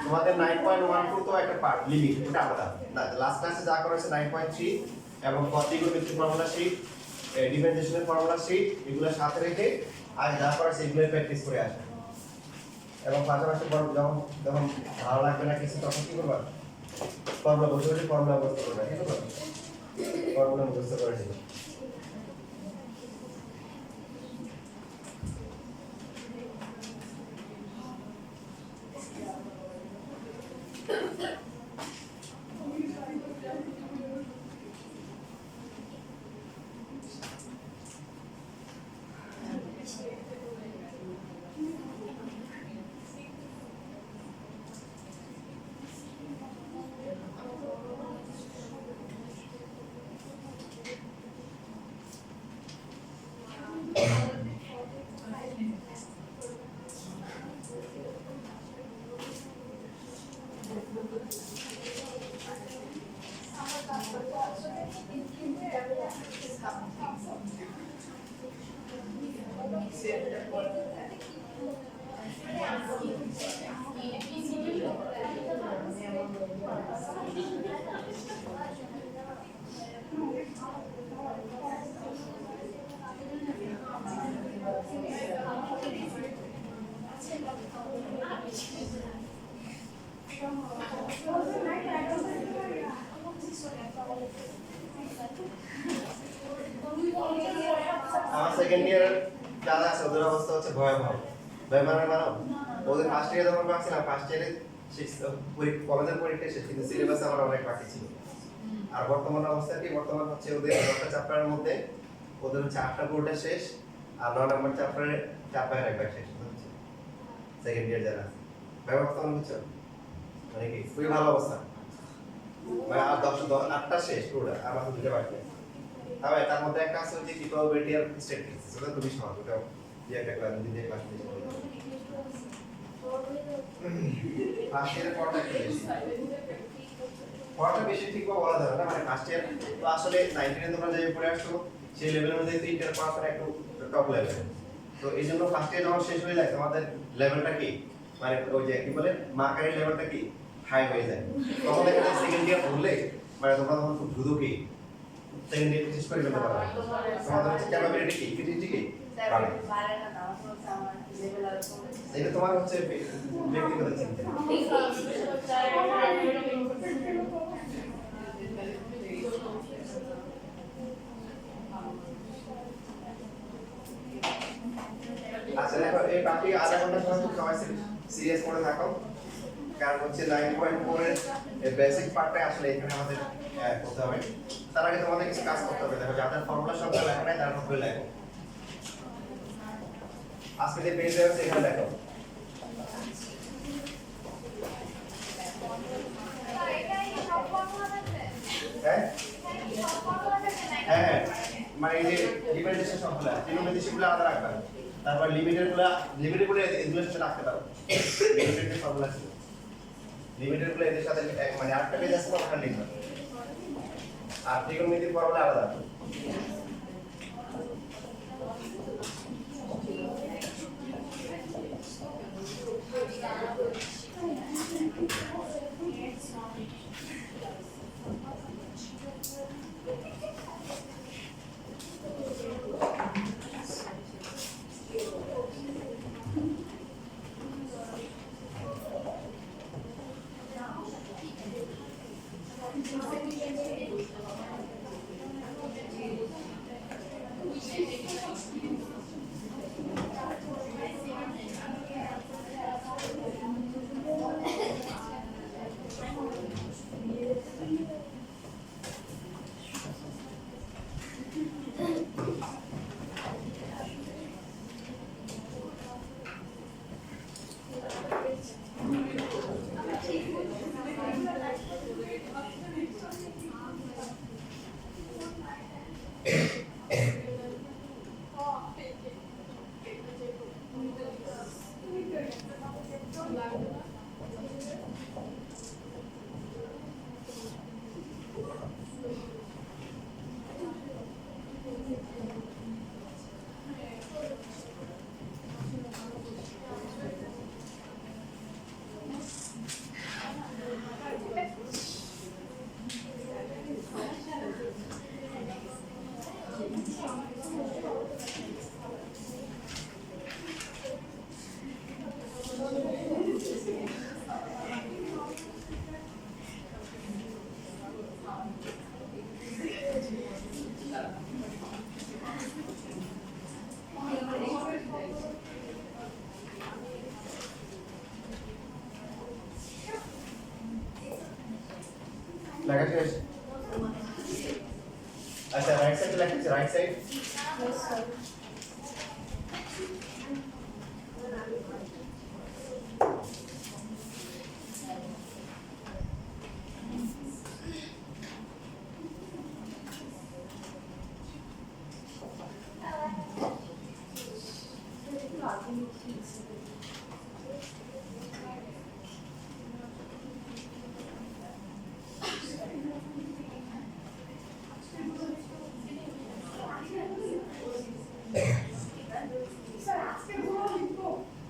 তোমাদের 9.12 তো একটা পার্ট লিমিট ওটা আলাদা না লাস্ট ক্লাসে যা করা হয়েছে 9.3 এবং ত্রিগোণমিতিক ফর্মুলা শীট ডিফারেন্সিয়েশনের ফর্মুলা শীট এগুলো সাথে রেখে আর যা করা হয়েছে এগুলো প্র্যাকটিস করে আসবে এবং পাশাপাশি যখন যখন ভালো লাগবে না কিছু তখন কি করবা ফর্মুলা বসে বসে ফর্মুলা মুখস্থ করবে ঠিক আছে ফর্মুলা মুখস্থ করে নিবে আমার সেকেন্ড ইয়ার যারা আছে ওদের অবস্থা হচ্ছে ভয়াবহ ভয়াবহ মানো ওদের ফার্স্ট ইয়ারে যখন পাচ্ছিলাম ফার্স্ট ইয়ারে কলেজের পরীক্ষা শেষ কিন্তু সিলেবাস আমার অনেক বাকি ছিল আর বর্তমান অবস্থা কি বর্তমান হচ্ছে ওদের 10টা চ্যাপ্টারের মধ্যে ওদের হচ্ছে 8টা বোর্ডে শেষ আর 9 নম্বর চ্যাপ্টারে একবার শেষ হচ্ছে সেকেন্ড ইয়ার যারা ভাই বর্তমান হচ্ছে মানে কি খুবই ভালো অবস্থা মানে আর 8টা শেষ পুরো আর মাত্র 2টা বাকি তবে তার মধ্যে একটা আছে যে প্রবাবিলিটি আর স্ট্যাটিস্টিক্স ওটা খুবই সহজ ওটা যে একটা ক্লাস দিতে ক্লাস দিতে ফার্স্ট ইয়ারের পড়াটা বেশি ঠিক বলা যাবে না মানে ফার্স্ট ইয়ার তো আসলে 19 এ তোমরা যে পড়ে আসছো সেই লেভেলের মধ্যে তো ইন্টার পাস করা একটু টপ লেভেল তো এইজন্য ফার্স্ট ইয়ার যখন শেষ হয়ে যায় তোমাদের লেভেলটা কি মানে ওই যে কি বলে মার্কারের লেভেলটা কি হাই হয়ে যায় তখন দেখা যায় সেকেন্ড ইয়ার পড়লে মানে তোমরা তখন খুব দ্রুত কি সেকেন্ড ইয়ার শেষ করে ফেলতে পারবে তোমাদের হচ্ছে ক্যাপাবিলিটি কি ক্রিটিভিটি কি বাড়ে এটা তোমার হচ্ছে ব্যক্তিগত চিন্তা আচ্ছা দেখো এই বাকি আধা ঘন্টা সময় খুব সবাই সিরিয়াস করে থাকো কারণ হচ্ছে 9.4 এর বেসিক পার্টটা আসলে এখানে আমাদের করতে হবে তার আগে তোমাদের কিছু কাজ করতে হবে দেখো যাদের ফর্মুলা সংখ্যা লেখা নাই তারা ফর্মুলা লেখো আজকে যে পেজ আছে এখানে লেখো হ্যাঁ মানে এই যে ডিফারেন্সিয়েশন সবগুলা ত্রিগোণমিতিকগুলো আলাদা রাখবা তারপর লিমিটেরগুলো এগুলোর সাথে রাখতে পারো লিমিটের যে ফর্মুলা ছিল লিমিটেরগুলো এদের সাথে মানে আটটা পেজ আছে ওখানে লিখবা আর ত্রিগোণমিতিক ফর্মুলা আলাদা লেখা শেষ? আচ্ছা রাইট সাইডে লেখা আছে, রাইট সাইড।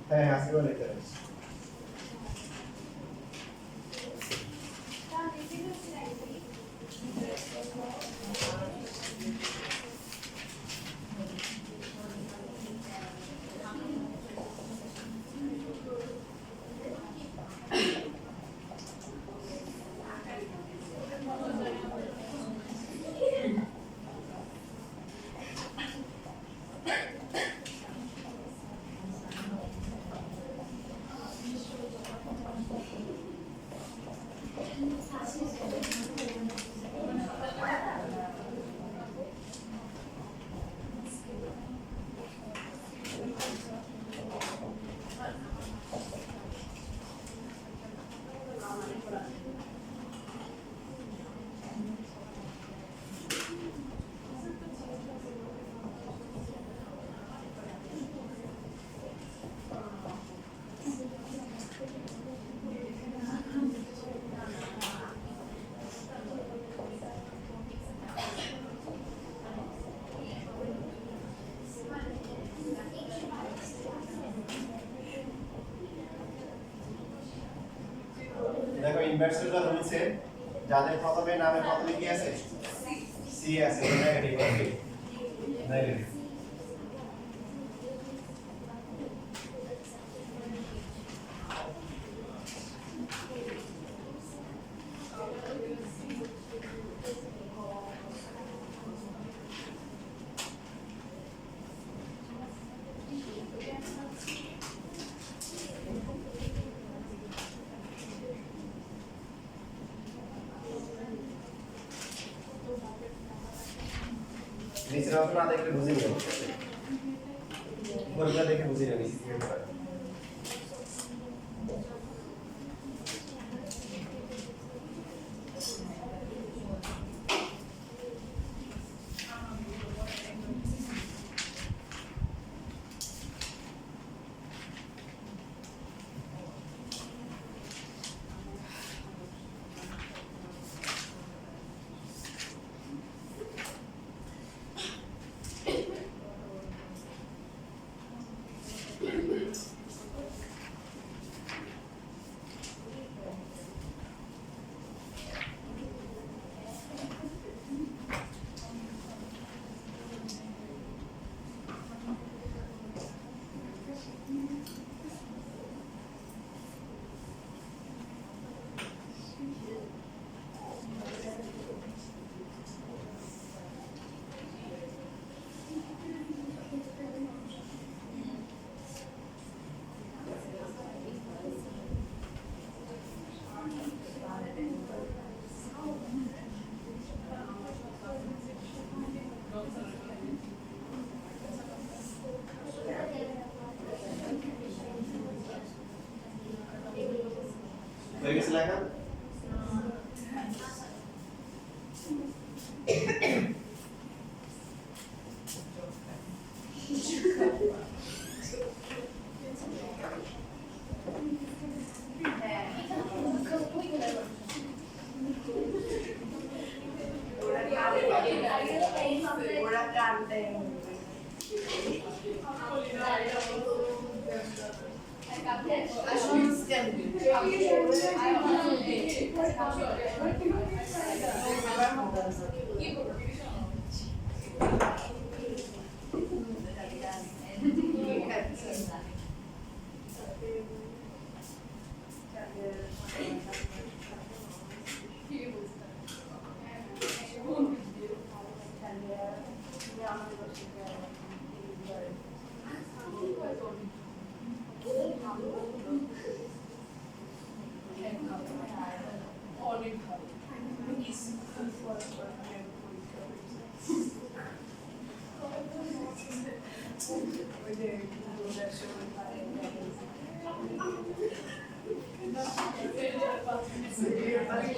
হ্যাঁ আজকে বলে দিতে হবে। দেখো ইনভার্সের কথা বলছে যাদের প্রথমে নামে প্রথমে কি আছে সি আছে, নেগেটিভ আছে, নেগেটিভ। নিচের অংশ না দেখলে বুঝে নিও, উপরটা দেখে বুঝে নিও নিচে কি হবে। হয়ে গেছে লেখা?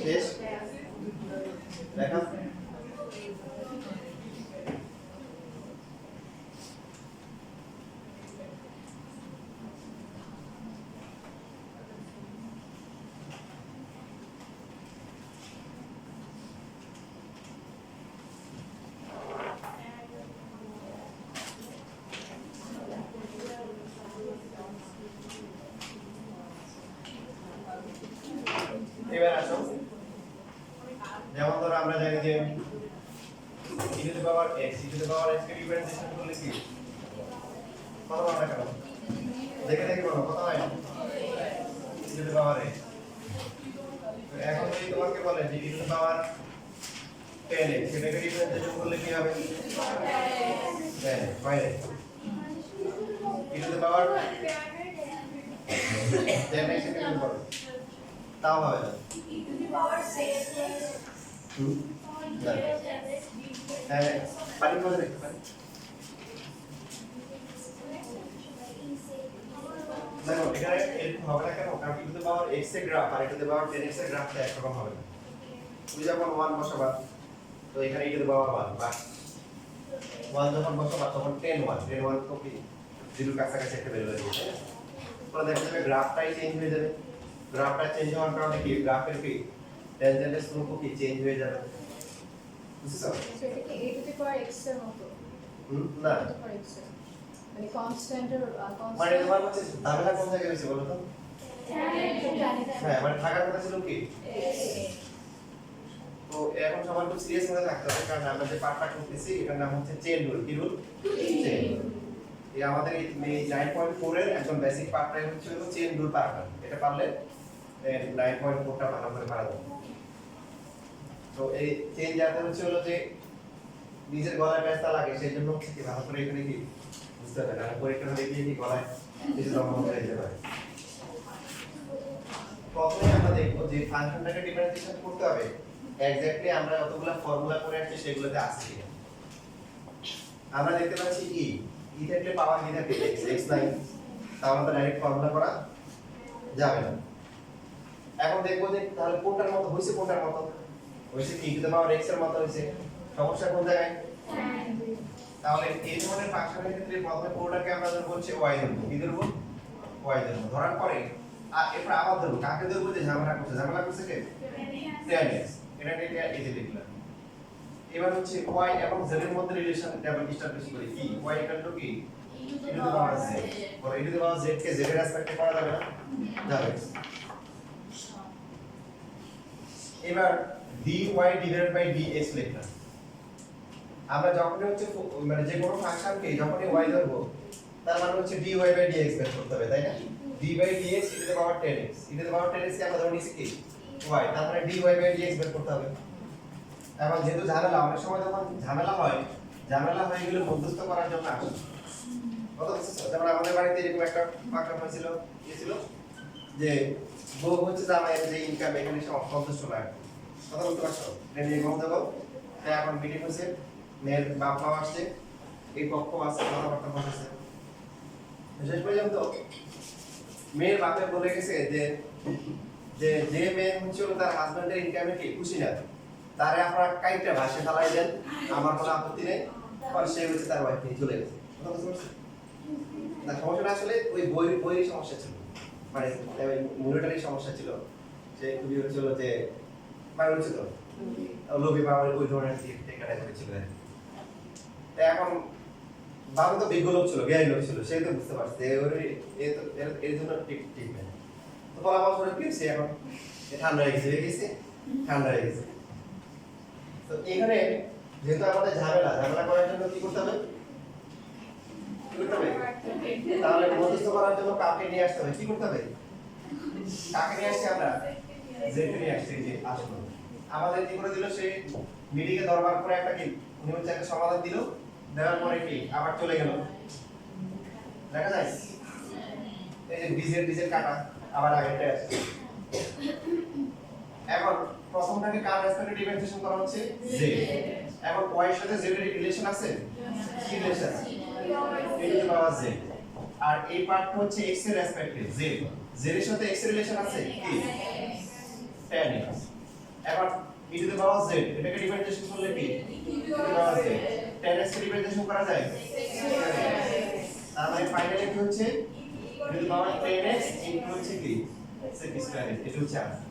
শেষ দেখা এবার আসো যেমন ধরো আমরা জানি যে e to the power x K differentiation করলে কি কত পাওয়া গেল দেখে দেখে বলো কত হয় e to the power x এখন যদি তোমাকে বলে যে e to the power 10x সেটাকে ডিফারেন্সিয়েশন করলে কি হবে 10 হয় e to the power 10x K difference করো তাও হবে না e to the power 6 হ্যাঁ পানি করে দেখো দেখো এখানে এরকম হবে না কেন কারণ e to the power x এর গ্রাফ আর e to the power 10x এর গ্রাফটা একরকম হবে না তুমি যখন 1 বসাবা তো এখানে e টু দি পাওয়ার 1 বা 1 যখন বসাবা তখন 10 1 তো কি 0 কাছাকাছি একটা ভ্যালু হয়ে যাবে তাহলে দেখা যাবে গ্রাফটাই চেঞ্জ হয়ে যাবে গ্রাফটা চেঞ্জ হওয়ার কারণে কি গ্রাফের কি ট্যানজেন্টের স্লোপও কি চেঞ্জ হয়ে যাবে বুঝছো সেটা কি a to the power x এর মতো না a to the power x এর মানে কনস্ট্যান্ট এর মানে তোমার হচ্ছে ঝামেলা কোন জায়গায় হয়েছে বলো তো হ্যাঁ মানে থাকার কথা ছিল কি তো এখন সবার খুব সিরিয়াস হয়ে থাকতে হবে কারণ আমরা যে পার্টটা করতেছি এটার নাম হচ্ছে চেইন রুল কি রুল চেইন এই আমাদের এই 9.4 এর একদম বেসিক পার্টটাই হচ্ছে চেইন রুল পার্ট এটা পারলে 9.4টা ভালো করে পারা যাবে তো এই চেইন যাতে হচ্ছে হলো যে নিজের গলায় ব্যথা লাগে সেই জন্য হচ্ছে কি ভালো করে এখানে কি বুঝতে হবে না পরীক্ষা দেখিয়ে কি গলায় কিছু জমা হয়ে যেতে পারে প্রথমে আমরা দেখব যে ফাংশনটাকে ডিফারেন্সিয়েশন করতে হবে এক্স্যাক্টলি আমরা যতগুলো ফর্মুলা করে আসছি সেগুলোতে আছে কিনা আমরা দেখতে পাচ্ছি e থাকলে পাওয়ার কি থাকে x নাই তাহলে তো ডাইরেক্ট ফর্মুলা করা যাবে না এখন দেখব যে তাহলে কোনটার মতো হইছে কোনটার মতো হইছে কি e to the power x এর মতো হইছে সমস্যা কোন জায়গায় তাহলে এই ধরনের ফাংশনের ক্ষেত্রে প্রথমে পুরোটাকে আমরা ধরব হচ্ছে y ধরব কি ধরব y ধরব ধরার পরে আর এরপর আবার ধরব কাকে ধরব যে ঝামেলা করছে কে 10x এটা এই যে লিখলাম এবার হচ্ছে y এবং z এর মধ্যে রিলেশন ডাবল এস্টাবলিশ করি কি y ইকুয়াল টু কি e to the power z আর e to the power z কে z এর রেসপেক্টে করা যাবে না যাবে এবার dy ডিভাইডেড বাই dx লিখলাম আমরা যখনই হচ্ছে মানে যে কোনো ফাংশনকে যখনই y ধরব তার মানে হচ্ছে dy বাই dx বের করতে হবে তাই না d by dx e to the power 10x e to the power 10x কে আমরা ধরে নিছি কি y তার মানে dy বাই dx বের করতে হবে এবং যেহেতু ঝামেলা অনেক সময় যখন ঝামেলা হয়ে গেলে মধ্যস্থ করার জন্য আসে কত বুঝছো যেমন আমাদের বাড়িতে এরকম একটা প্রবলেম হয়েছিল কি ছিল যে বউ হচ্ছে জামাইয়ের যে ইনকাম এখানে সন্তুষ্ট না কথা বলতে পারছো এটা নিয়ে কথা বলবো তাই এখন মিটিং হয়েছে মেয়ের বাপ মা আসছে এই পক্ষ আছে কথাবার্তা বলতেছে শেষ পর্যন্ত মেয়ের বাপে বলে গেছে যে যে মেয়ে হচ্ছে তার হাজবেন্ডের ইনকামে কি খুশি না তারে আপনারা কাইটা ভাষে ফেলাই দেন আমার কোনো আপত্তি নেই পরে সে হচ্ছে তার ওয়াইফ নিয়ে চলে গেছে কথা বুঝতে পারছেন না সমস্যাটা আসলে ওই বইয়ের সমস্যা ছিল মানে মনিটরের সমস্যা ছিল যে খুবই হচ্ছিল যে মানে হচ্ছে তো লোভী বা ওই ধরনের টেকাটা হয়েছিল এখন বাবা তো বিজ্ঞ লোক ছিল জ্ঞানী লোক ছিল সে তো বুঝতে পারছে এর জন্য ঠিক না তো ফলাফল করে কি সে এখন ঠান্ডা হয়ে গেছে তো এখানে যেহেতু আমাদের ঝামেলা করার জন্য কি করতে হবে তাহলে মধ্যস্থ করার জন্য কাকে নিয়ে আসতে হবে কি করতে হবে কাকে নিয়ে আসছি আমরা জেড নিয়ে আসছি যে আসলো আমাদের কি করে দিল সে মিডিকে দরবার করে একটা কি উনি হচ্ছে একটা সমাধান দিল দেওয়ার পরে কি আবার চলে গেল দেখা যায় এই যে ডিজের কাটা আবার আগেটা আসছে এখন প্রথমটাকে কার রেসপেক্টে ডিফারেন্সিয়েশন করা হচ্ছে z এখন y এর সাথে z এর রিলেশন আছে কি relation e to the power z আর এই পার্টটা হচ্ছে x এর রেসপেক্টে z এর সাথে x এর রিলেশন আছে কি 10x এখন e to the power z এটাকে রিপ্রেজেন্টেশন করলে কি e to the power z 10x K representation করা যায় তার মানে ফাইনালি কি হচ্ছে e to the power 10x into হচ্ছে কি x স্কয়ার এটা হচ্ছে answer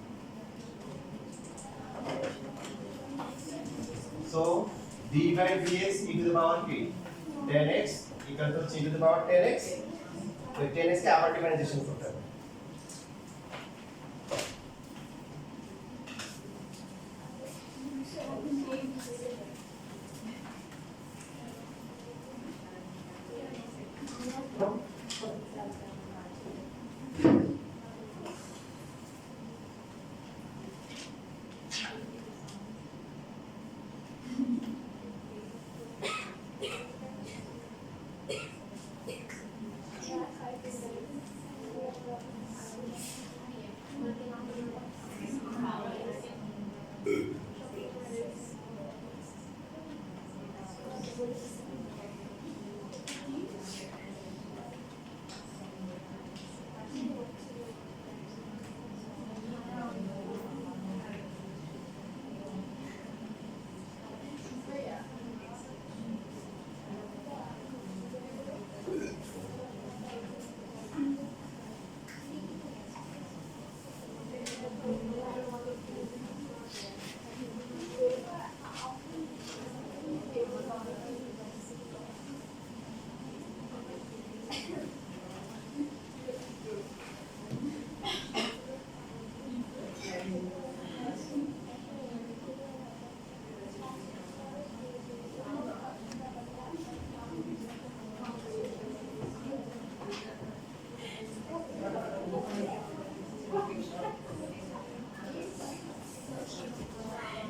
so d by dx e to the power কি 10x equal to e to the power 10x তো 10x কে আবার ডিফারেন্সিয়েশন করতে হবে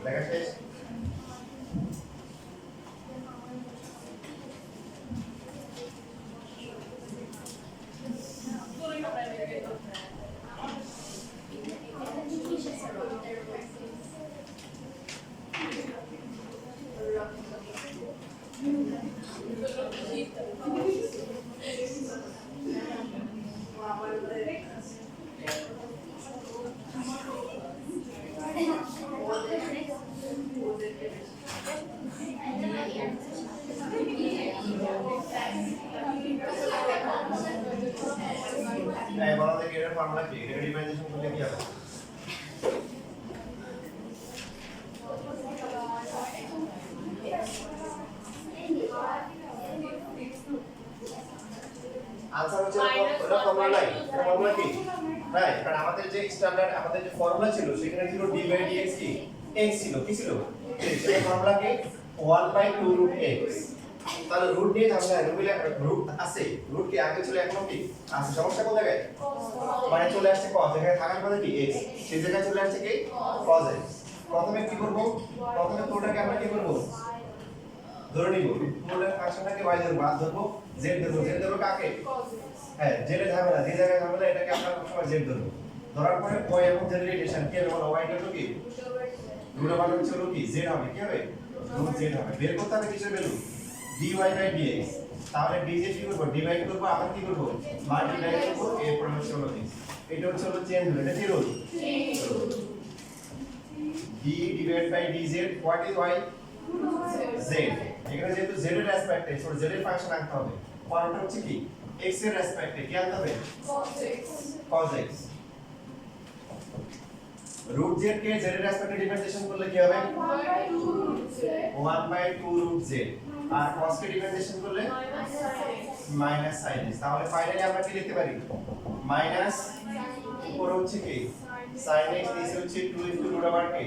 লেখা শেষ এই বলা দেখি এর ফর্মুলা কি এটা ডিফারেন্সিয়েশন করলে কি হবে আনসার হচ্ছে এটা ফর্মুলা নাই এটা ফর্মুলা কি রাইট কারণ আমাদের যে স্ট্যান্ডার্ড আমাদের যে ফর্মুলা ছিল সেখানে ছিল d বাই dx কি x ছিল কি ছিল সেটা ফর্মুলা কি 1/2 রুট x তাহলে রুট নিয়ে ঝামেলা রুট আছে রুট কি আগে ছিল এখনো কি আছে সমস্যা কোন জায়গায় মানে চলে আসছে cos এখানে থাকার কথা কি x সেই জায়গায় চলে আসছে কি cos x প্রথমে কি করব প্রথমে পুরোটাকে আমরা কি করব ধরে নিব পুরোটা ফাংশনটাকে y ধরব আর ধরব z ধরব কাকে হ্যাঁ z এর ঝামেলা যে জায়গায় ঝামেলা এটাকে আমরা সবসময় z ধরব ধরার পরে y এবং z এর রিলেশন কি হবে y হলো কি রুট ওভার হচ্ছে হলো কি z হবে কি হবে রুট z হবে বের করতে হবে কিসের ভ্যালু dy বাই dx তাহলে dz কি করব ডিভাইড করব আবার কি করব মাল্টিপ্লাই করব এরপর হচ্ছে হলো কি এটা হচ্ছে হলো চেঞ্জ রুল এটা কি rule d divide by dz what is y z এখানে যেহেতু z এর রেসপেক্টে সো z এর ফাংশন আনতে হবে পরেরটা হচ্ছে কি x এর রেসপেক্টে কি আনতে হবে cos x রুট z কে z এর রেসপেক্টে ডিফারেন্সিয়েশন করলে কি হবে 1/2 রুট z আর cos কে ডিফারেন্সিয়েশন করলে মাইনাস sin x তাহলে ফাইনালি আমরা কি লিখতে পারি মাইনাস উপরে হচ্ছে কি sin x নিচে হচ্ছে 2 * রুট ওভার কি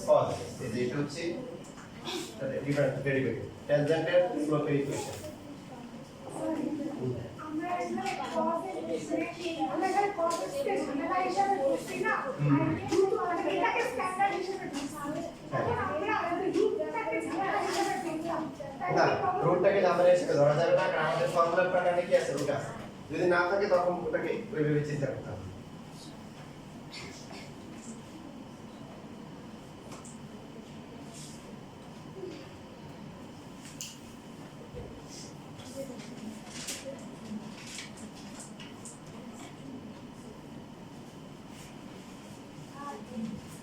cos x এটা হচ্ছে ডিফারেন্স ডেরিভেটিভ ট্যানজেন্টের স্লোপের ইকুয়েশন আমরা এখানে cos আমরা এখানে cos কে ঝামেলা হিসাবে ধরছি না আর এটাকে স্ট্যান্ডার্ড হিসাবে ধরছি এখন আমরা রুটটাকে ঝামেলা হিসাবে ধরলাম না রুটটাকে ঝামেলা হিসেবে ধরা যাবে না কারণ আমাদের ফর্মুলার প্যাটার্নে কি আছে রুট আছে যদি না থাকে তখন ওটাকে ওইভাবে চিন্তা করতে হবে Thank you.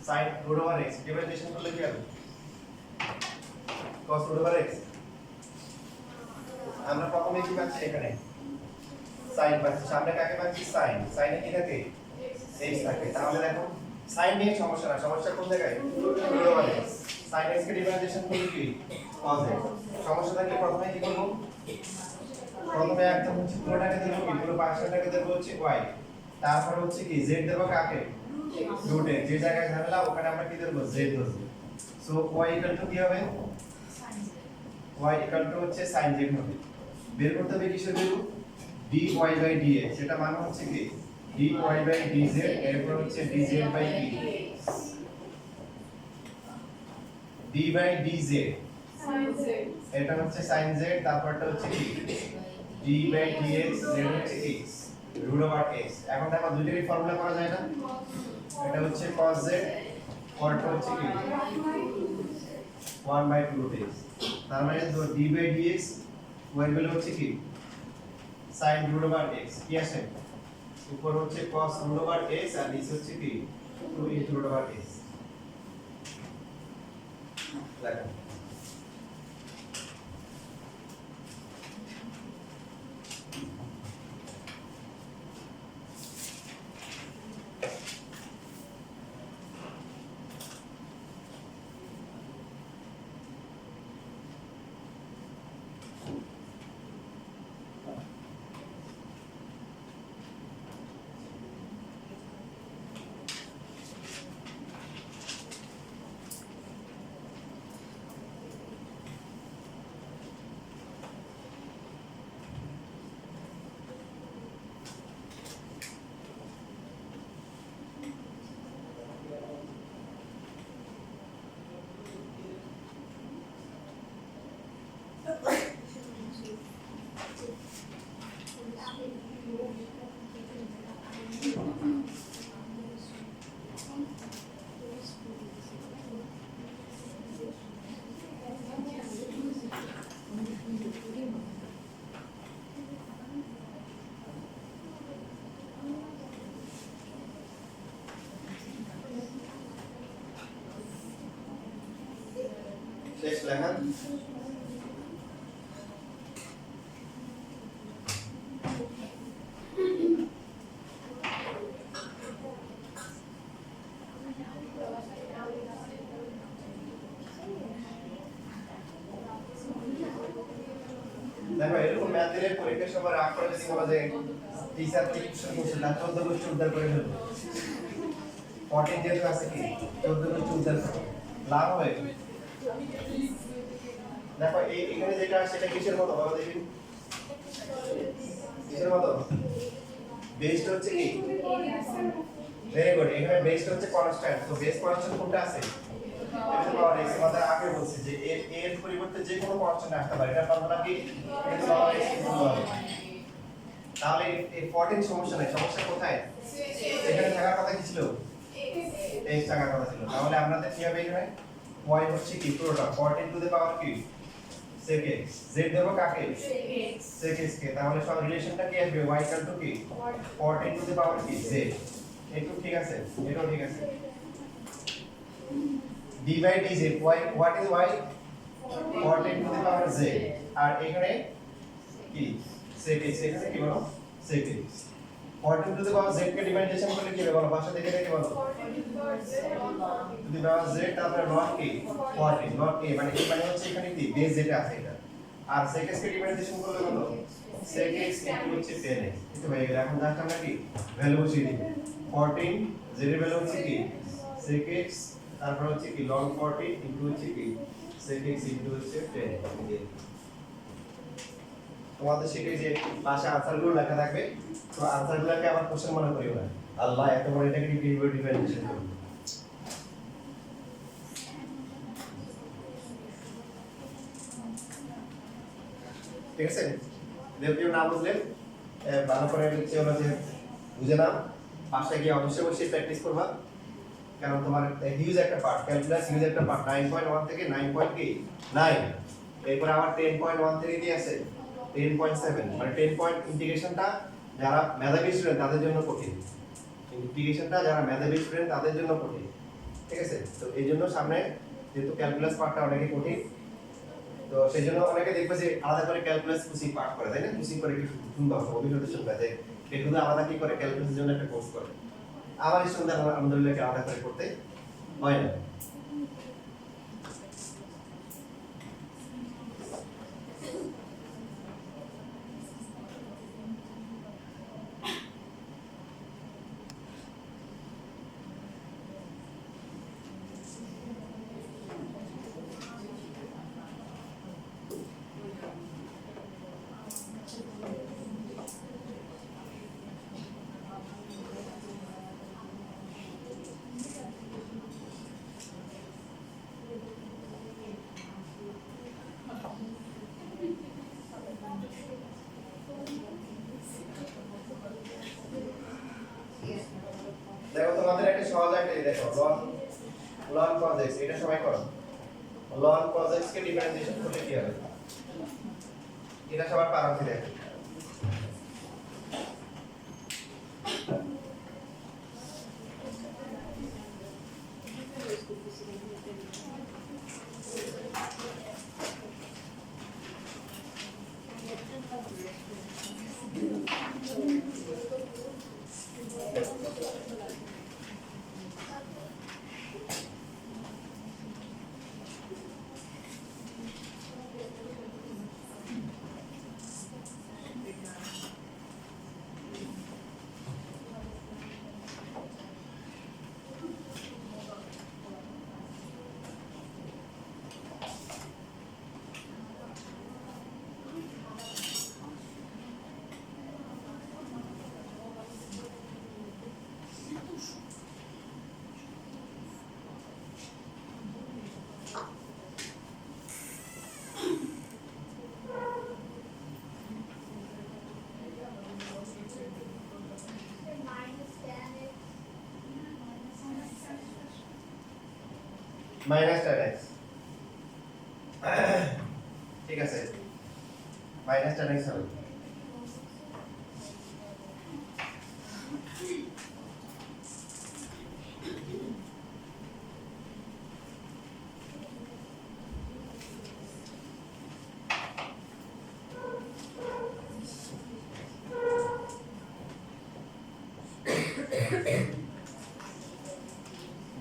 sin root over x differentiation করলে কি হবে cos root over x আমরা প্রথমে কি পাচ্ছি এখানে sin পাচ্ছি সামনে কাকে পাচ্ছি sin sin এ কি থাকে x থাকে তাহলে দেখো sin নিয়ে সমস্যা না সমস্যা কোন জায়গায় root over x sin x কে ডিফারেন্সিয়েশন করলে কি cos x সমস্যা থাকলে প্রথমে কি করব প্রথমে একদম হচ্ছে পুরোটাকে দেব কি পুরো পার্সেন্টটাকে দেব হচ্ছে y তারপর হচ্ছে কি z দেব কাকে রুট এ যে জায়গায় ঝামেলা ওখানে আমরা কি দেব z দেব সো y কি হবে y হচ্ছে sin z হবে বের করতে হবে কিসের বের dy dx সেটা মানে হচ্ছে কি dy dz এরপর হচ্ছে dz কি d dz এটা হচ্ছে sin z তারপরটা হচ্ছে কি d dx z হচ্ছে x root over x এখন দেখো দুইটারই ফর্মুলা করা যায় না এটা হচ্ছে cos z পরটা হচ্ছে কি 1/2 root x তার মানে d dx y এর ভ্যালু হচ্ছে কি sin root over x কি আসে উপর হচ্ছে cos root over x আর নিচে হচ্ছে কি 2 into root over x দেখো শেষ লেখা দেখো এরকম ম্যাথ দিলে পরীক্ষার সময় রাগ করে যদি বলা যায় টিচার থেকে কোশ্চেন করছে না 14 কোশ্চেন উদ্ধার করে ফেলবো 14 যেহেতু আছে কি 14 কোশ্চেন উদ্ধার করো লাভ হবে দেখো এই এখানে যেটা সেটা কিসের মতো বলো দেখি কিসের মতো বেসড হচ্ছে কি ভেরি গুড এখানে বেসড হচ্ছে কনস্ট্যান্ট তো বেস কনস্ট্যান্ট কোনটা আছে এটা পাওয়ার x আমাদের আগে বলছি যে এর পরিবর্তে যে কোনো কনস্ট্যান্ট আসতে পারে এটা ফর্মুলা কি এটা পাওয়ার x তাহলে এই 14 সমস্যা নাই সমস্যা কোথায় এখানে থাকার কথা কি ছিল x থাকার কথা ছিল তাহলে আমাদের কি হবে এখানে y হচ্ছে কি পুরোটা 14 টু দ্য পাওয়ার কি sec x z দেব কাকে sec x কে তাহলে সব রিলেশনটা কি আসবে y কি 14 টু দ্য পাওয়ার কি z একটু ঠিক আছে এটাও ঠিক আছে d by dz y what is y 14 to the power z আর এখানে কি sec x এখানে কি বলো sec x 14 to the power z K differentiation করলে কি হবে বলো ভাষা দেখে দেখে বলো 14 to the power z তারপরে log a 14 log a মানে এই মানে হচ্ছে এখানে কি বেস যেটা আছে এটা আর sec x কে ডিফারেন্সিয়েশন করলে বলো sec x ইনটু হচ্ছে 10x এটা হয়ে গেল এখন জাস্ট আমরা কি ভ্যালু বসিয়ে দিই 14 z এর ভ্যালু হচ্ছে কি sec x তারপর হচ্ছে কি log 40 ইনটু হচ্ছে কি sec x ইনটু হচ্ছে 10 তোমাদের সেটা যে পাশে আনসারগুলো লেখা থাকবে তো আনসারগুলোকে আবার কোশ্চেন মনে করিও না আল্লাহ এত বড় এটাকে কিভাবে ডিফারেন্সিয়েশন করবে ঠিক আছে দেবকিও না বুঝলে ভালো করে হচ্ছে ওরা যে বুঝে না পাশে গিয়ে অবশ্যই প্র্যাকটিস করবা কারণ তোমার হিউজ একটা পার্ট ক্যালকুলাস হিউজ একটা পার্ট 9.1 থেকে 9.9 এরপর আবার 10.1 থেকে দিয়ে আছে 10.7 মানে 10 পয়েন্ট ইন্টিগ্রেশনটা যারা মেধাবী স্টুডেন্ট তাদের জন্য কঠিন ইন্টিগ্রেশনটা যারা মেধাবী স্টুডেন্ট তাদের জন্য কঠিন ঠিক আছে? তো এই জন্য সামনে যেহেতু ক্যালকুলাস পার্টটা অনেকে কঠিন, তো সেই জন্য অনেকে দেখবে যে আলাদা করে ক্যালকুলাস কোচিং পার্ট করে, তাই না? কোচিং করে কি সুন্দর অভিজ্ঞতা শুনবে যে একটু আলাদা কি করে ক্যালকুলাসের জন্য একটা কোর্স করে। আমার স্টুডেন্ট আলহামদুলিল্লাহ আলাদা করে করতে হয় না। দেখো তোমাদের একটা সহজ একটা দেখো লন cos x, এটা সবাই করো। লন cos x কে ডিফারেন্সিয়েশন করলে কি হবে? এটা সবার পারা উচিত দেখো। মাইনাস tan x, ঠিক আছে, মাইনাস tan x হবে।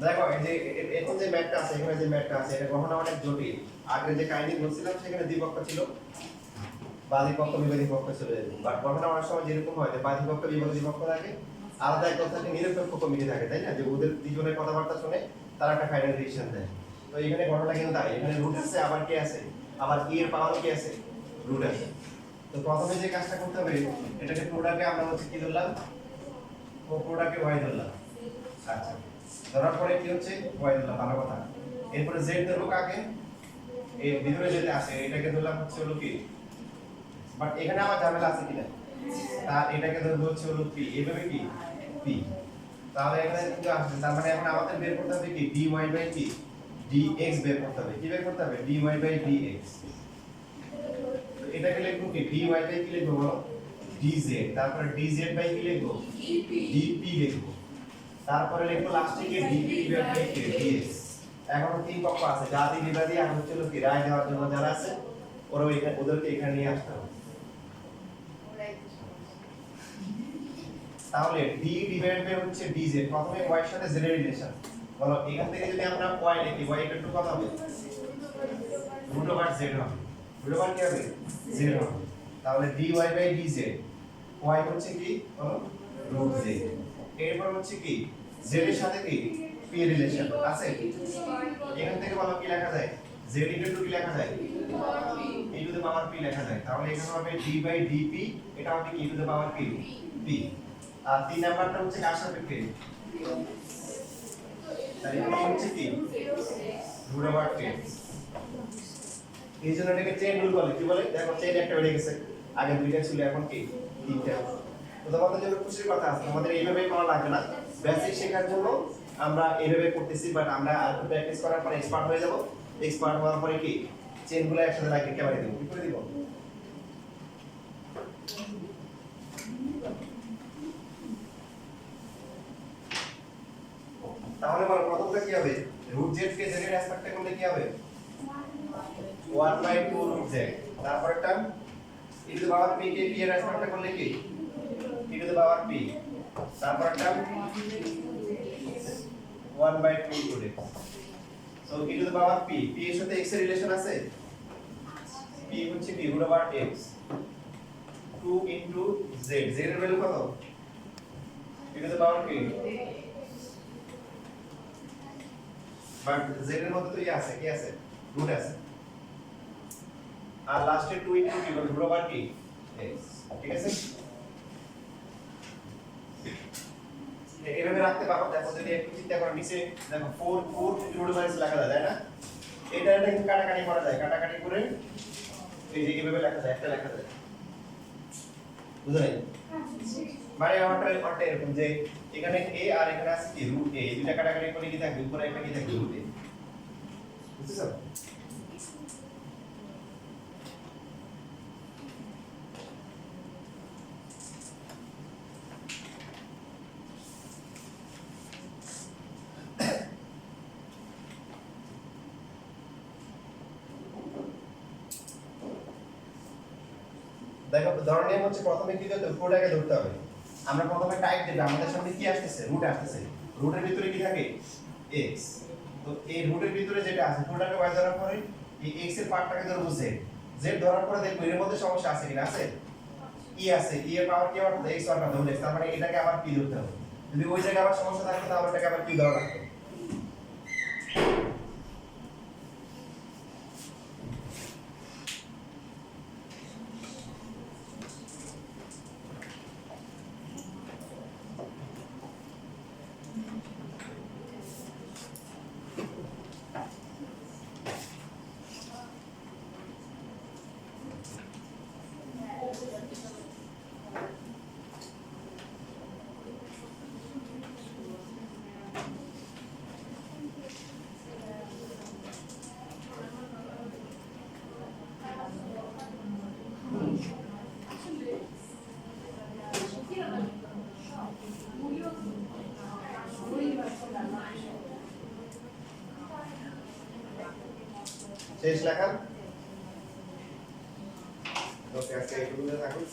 দেখো এই যে এখন যে ম্যাথটা আছে, এখানে যে ম্যাথটা আছে, এটা গণনা অনেক জটিল। আগে যে কাহিনী বলছিলাম সেখানে দ্বিপক্ষ ছিল, বাদী পক্ষ বিবাদী পক্ষ ছিল, বাট গণনা অনেক সময় যেরকম হয় যে বাদী পক্ষ বিবাদী পক্ষ থাকে, আলাদা একটা থাকে নিরপেক্ষ কমিটি থাকে, তাই না? যে ওদের দুজনের কথাবার্তা শুনে তারা একটা ফাইনাল ডিসিশন দেয়। তো এখানে গণনা কিন্তু তাই, এখানে রুট আছে, আবার কি আছে, আবার কি এর পাওয়ারও কি আছে, রুট আছে। তো প্রথমে যে কাজটা করতে হবে, এটাকে প্রোডাক্টে আমরা হচ্ছে কি ধরলাম, প্রোডাক্টে y ধরলাম। আচ্ছা, ধরার পরে কি হচ্ছে y ধরলাম, ভালো কথা। এরপরে z ধরবো কাকে, এই ভিতরে যেটা আছে এটাকে ধরলাম হচ্ছে হলো কি, বাট এখানে আমার ঝামেলা আছে কিনা, তার এটাকে ধরবো হচ্ছে হলো p, এভাবে কি p। তাহলে এখানে কিন্তু আসছে, তার মানে এখন আমাদের বের করতে হবে কি dy বাই কি dx বের করতে হবে। কি বের করতে হবে? dy by dx। তো এটাকে লিখবো কি dy বাই কি লিখবো বলো, dz। তারপরে dz বাই কি লিখবো, dp লিখবো। তারপরে লিখবো লাস্টে কি dp ডিভাইড বাই কি dx। এখন তিন পক্ষ আছে, জাতি বিবাদী আর হচ্ছে হলো কি রায় দেওয়ার জন্য যারা আছে ওরা এখানে ওদেরকে এখানে নিয়ে আসতে হবে। তাহলে d ডিভাইড বাই হচ্ছে dz, প্রথমে y এর সাথে z এর রিলেশন বলো। এখান থেকে যদি আমরা y লিখি, y এর টু কত হবে, রুট ওভার z হবে, রুট ওভার কি হবে, z হবে। তাহলে dy বাই dz, y হচ্ছে কি বলো, রুট z। এরপর হচ্ছে কি z এর সাথে কি p এর রিলেশন আছে, এখান থেকে বলো কি লেখা যায়, z ইনটু কি লেখা যায়, e to the power p লেখা যায়। তাহলে এখানে হবে d বাই dp, এটা হবে কি e to the power p p। আর তিন নাম্বারটা হচ্ছে কার সাপেক্ষে, তাহলে এটা হচ্ছে কি রুট ওভার 10। এই জন্য এটাকে চেইন রুল বলে। কি বলে দেখো, চেইন একটা বেড়ে গেছে, আগে দুইটা ছিল এখন কি তিনটা। তো তোমাদের জন্য খুশির কথা আছে, আমাদের এইভাবে করা লাগবে না, বেসিক শেখার জন্য আমরা এইভাবে করতেছি, বাট আমরা আর একটু প্র্যাকটিস করার পরে এক্সপার্ট হয়ে যাব। এক্সপার্ট হওয়ার পরে কি চেইনগুলো একসাথে লাগিয়ে কেমন দেব, কি করে দিব। তাহলে বলো প্রথমটা কি হবে রুট z কে z এর অ্যাসপেক্টে করলে কি হবে 1/2 রুট z তারপরটা e to the power p কে p এর অ্যাসপেক্টে করলে কি e to the power p তারপরটা 1/2 root x so e to the power p p এর সাথে x এর রিলেশন আছে p হচ্ছে p root over x 2 into z z এর ভ্যালু কত e to the power p but z এর মধ্যে তো আছে কি আছে রুট আছে আর লাস্টে 2 into p root over p x ঠিক আছে এইভাবে রাখতে পারো দেখো যদি একটু চিন্তা করো নিচে দেখো 4 রুট ওভার x লেখা যায় তাই না এটা কিন্তু কাটাকাটি করা যায় কাটাকাটি করে এই যে এইভাবে লেখা যায় একটা লেখা যায় বুঝলেন মানে আমারটা এরকম যে এখানে a আর এখানে আছে কি রুট a এই দুটো কাটাকাটি করে কি থাকবে উপরে একটা কি থাকবে রুট a বুঝছো দেখো ধরনের নিয়ম হচ্ছে প্রথমে কি করতে হবে পুরোটাকে ধরতে হবে আমরা প্রথমে টাইপ দেব আমাদের সামনে কি আসছে রুট আসছে রুটের ভিতরে কি থাকে x তো এই রুটের ভিতরে যেটা আছে পুরোটাকে y ধরার পরে এই x এর পার্টটাকে ধরবো z z ধরার পরে দেখব এর মধ্যে সমস্যা আছে কিনা আছে e আছে e এর পাওয়ার কি হবে x পাওয়ার ধরলে তার মানে এটাকে আবার p ধরতে হবে যদি ওই জায়গায় আবার সমস্যা থাকে তাহলে এটাকে আবার q ধরা লাগবে শেষ লেখা ওকে আজকে এইটুকু থাকুন